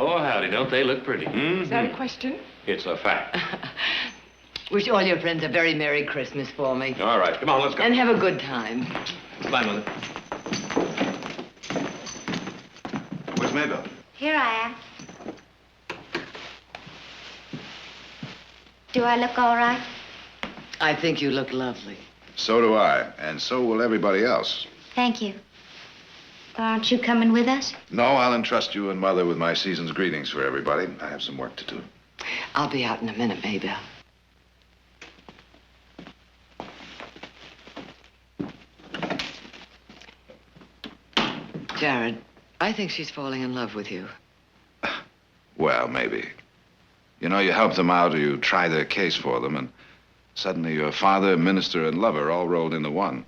Oh, howdy, don't they look pretty? Is that a question? It's a fact. Wish all your friends a very Merry Christmas for me. All right, come on, let's go. And have a good time. Bye, Mother. Where's Mabel? Here I am. Do I look all right? I think you look lovely. So do I, and so will everybody else. Thank you. Aren't you coming with us? No, I'll entrust you and Mother with my season's greetings for everybody. I have some work to do. I'll be out in a minute, Mabel. Jared, I think she's falling in love with you. Well, maybe. You know, you help them out or you try their case for them, and suddenly you're father, minister, and lover all rolled into one.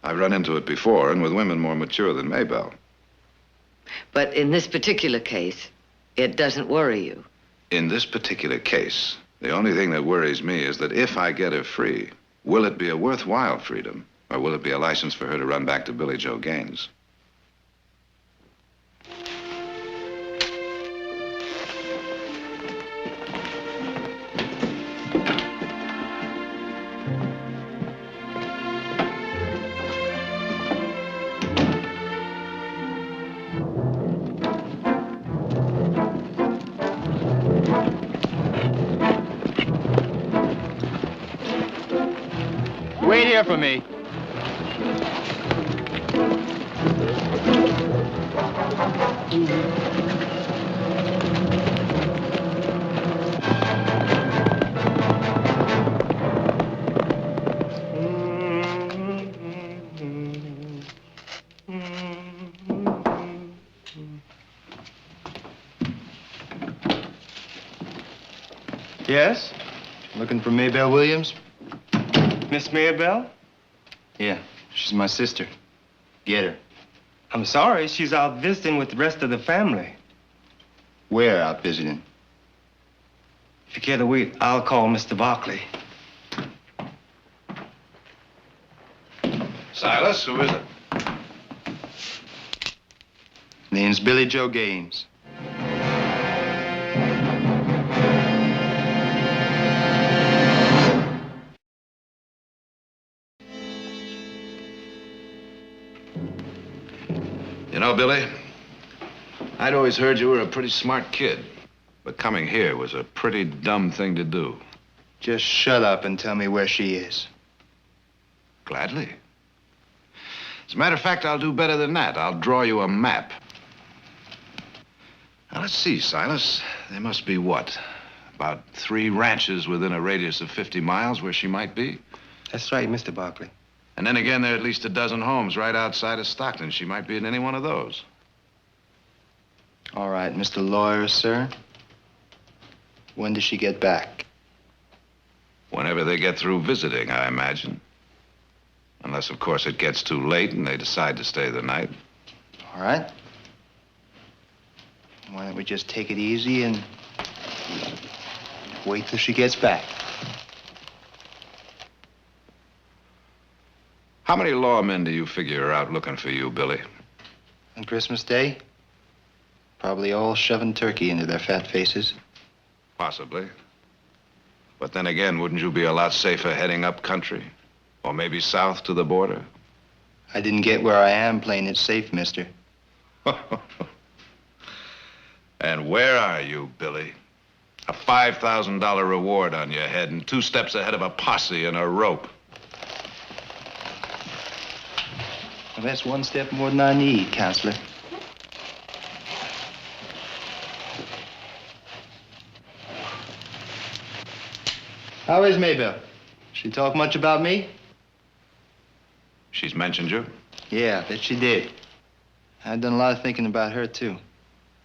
I've run into it before, and with women more mature than Mabel. But in this particular case, it doesn't worry you. In this particular case, the only thing that worries me is that if I get her free, will it be a worthwhile freedom, or will it be a license for her to run back to Billy Joe Gaines? Wait here for me. Yes? Looking for Maybelle Williams? Miss Maybelle? Yeah, she's my sister. Get her. I'm sorry, she's out visiting with the rest of the family. Where out visiting? If you care to wait, I'll call Mr. Barkley. Silas, who is it? Name's Billy Joe Gaines. You know, Billy, I'd always heard you were a pretty smart kid, but coming here was a pretty dumb thing to do. Just shut up and tell me where she is. Gladly. As a matter of fact, I'll do better than that. I'll draw you a map. Now, let's see, Silas. There must be what? About 3 ranches within a radius of 50 miles where she might be? That's right, Mr. Barkley. And then again, there are at least a dozen homes right outside of Stockton. She might be in any one of those. All right, Mr. Lawyer, sir. When does she get back? Whenever they get through visiting, I imagine. Unless, of course, it gets too late and they decide to stay the night. All right. Why don't we just take it easy and wait till she gets back? How many lawmen do you figure are out looking for you, Billy? On Christmas Day? Probably all shoving turkey into their fat faces. Possibly. But then again, wouldn't you be a lot safer heading up country? Or maybe south to the border? I didn't get where I am playing it safe, mister. And where are you, Billy? A $5,000 reward on your head and 2 steps ahead of a posse and a rope. Well, that's 1 step more than I need, counselor. How is Maybelle? She talk much about me? She's mentioned you? Yeah, that she did. I've done a lot of thinking about her, too.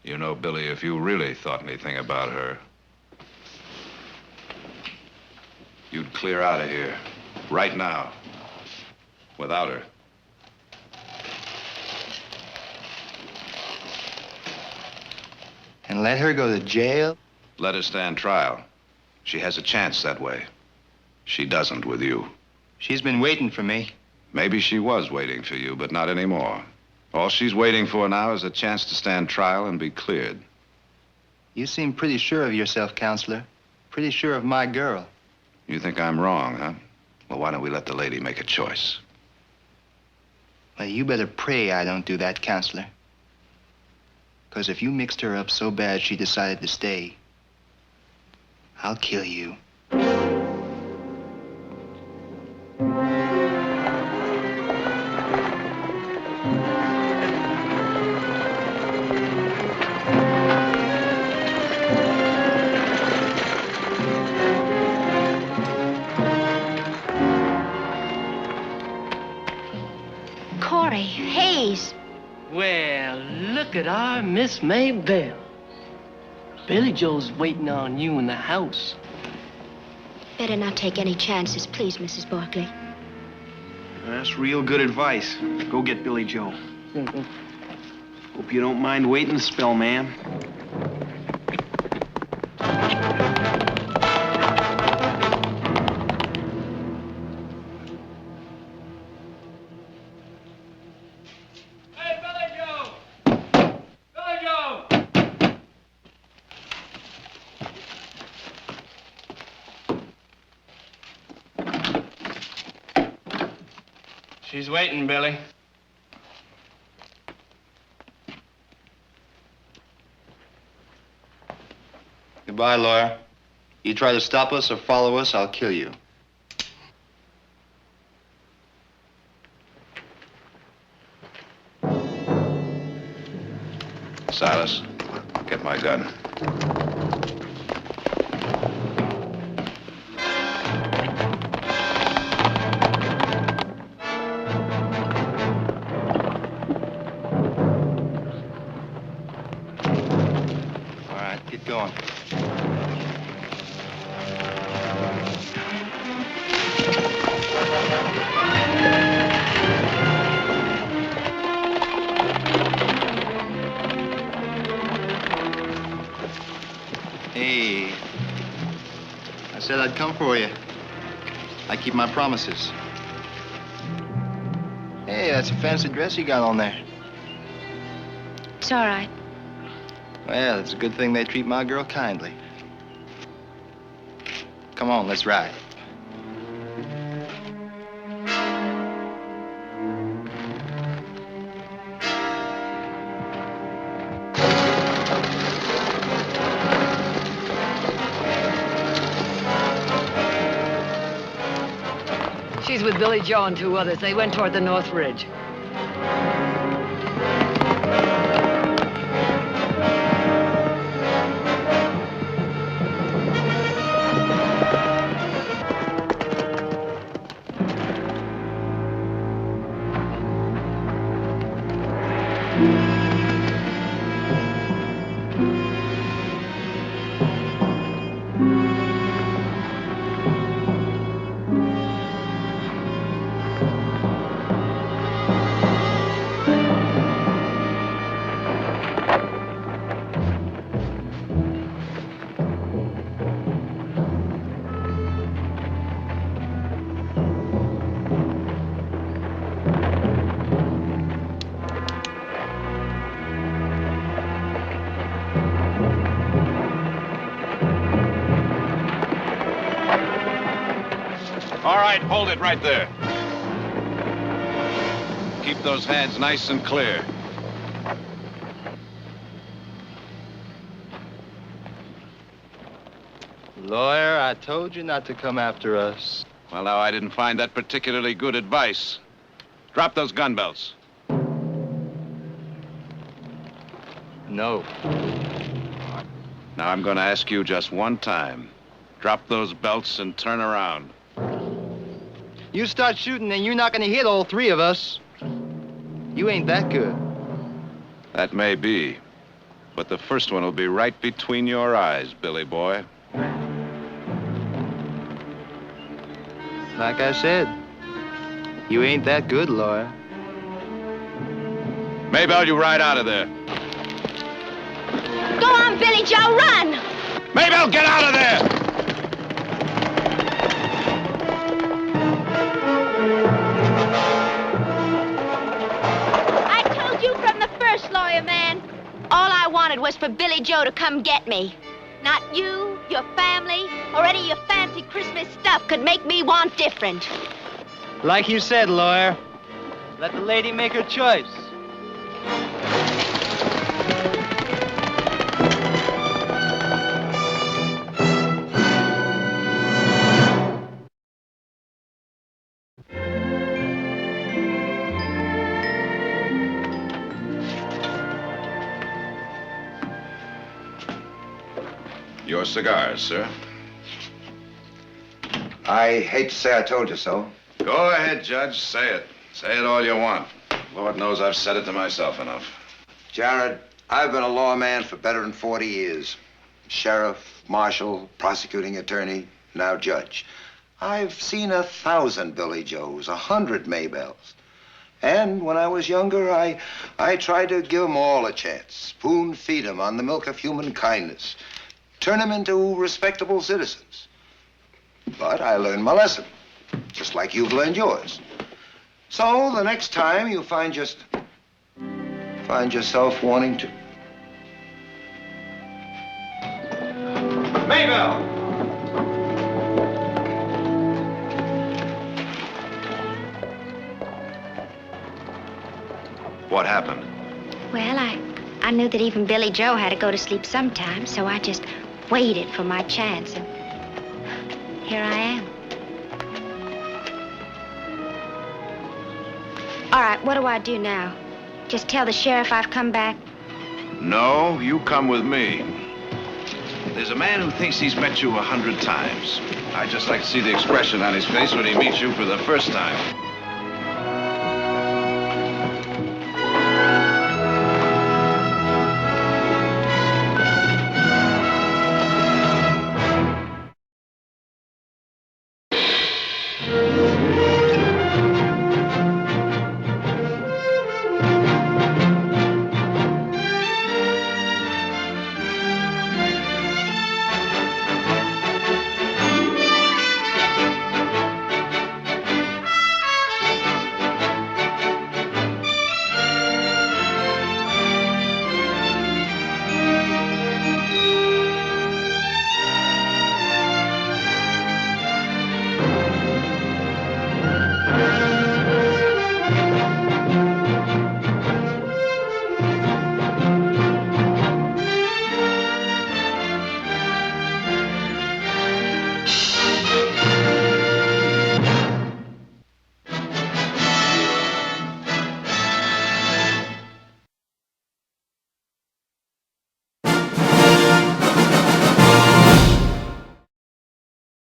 You know, Billy, if you really thought anything about her, you'd clear out of here right now without her. And let her go to jail? Let her stand trial. She has a chance that way. She doesn't with you. She's been waiting for me. Maybe she was waiting for you, but not anymore. All she's waiting for now is a chance to stand trial and be cleared. You seem pretty sure of yourself, counselor. Pretty sure of my girl. You think I'm wrong, huh? Well, why don't we let the lady make a choice? Well, you better pray I don't do that, counselor. Because if you mixed her up so bad she decided to stay, I'll kill you. Corey, Hayes. Well, look at our Miss Maybelle. Billy Joe's waiting on you in the house. Better not take any chances, please, Mrs. Barkley. That's real good advice. Go get Billy Joe. Hope you don't mind waiting a spell, ma'am. Hey, Billy Joe! Billy Joe! She's waiting, Billy. Goodbye, lawyer. You try to stop us or follow us, I'll kill you. Silas, get my gun. All right, get going. Hey, I said I'd come for you. I keep my promises. Hey, that's a fancy dress you got on there. It's all right. Well, it's a good thing they treat my girl kindly. Come on, let's ride. She's with Billy Joe and two others. They went toward the North Ridge. All right, hold it right there. Keep those hands nice and clear. Lawyer, I told you not to come after us. Well, now, I didn't find that particularly good advice. Drop those gun belts. No. Now, I'm going to ask you just one time. Drop those belts and turn around. You start shooting and you're not gonna hit all three of us. You ain't that good. That may be. But the first one will be right between your eyes, Billy boy. Like I said, you ain't that good, lawyer. Maybelle, you ride out of there. Go on, Billy Joe, run! Maybelle, get out of there! I told you from the first, lawyer man. All I wanted was for Billy Joe to come get me. Not you, your family, or any of your fancy Christmas stuff could make me want different. Like you said, lawyer, let the lady make her choice. Your cigars, sir. I hate to say I told you so. Go ahead, Judge. Say it. Say it all you want. Lord knows I've said it to myself enough. Jared, I've been a lawman for better than 40 years. Sheriff, marshal, prosecuting attorney, now judge. I've seen 1,000 Billy Joes, 100 Maybells. And when I was younger, I tried to give 'em all a chance. Spoon-feed 'em on the milk of human kindness. Turn 'em into respectable citizens. But I learned my lesson, just like you've learned yours. So the next time you find yourself wanting to... Maybell! What happened? Well, I knew that even Billy Joe had to go to sleep sometime, so I just waited for my chance, and here I am. All right, what do I do now? Just tell the sheriff I've come back? No, you come with me. There's a man who thinks he's met you 100 times. I'd just like to see the expression on his face when he meets you for the first time.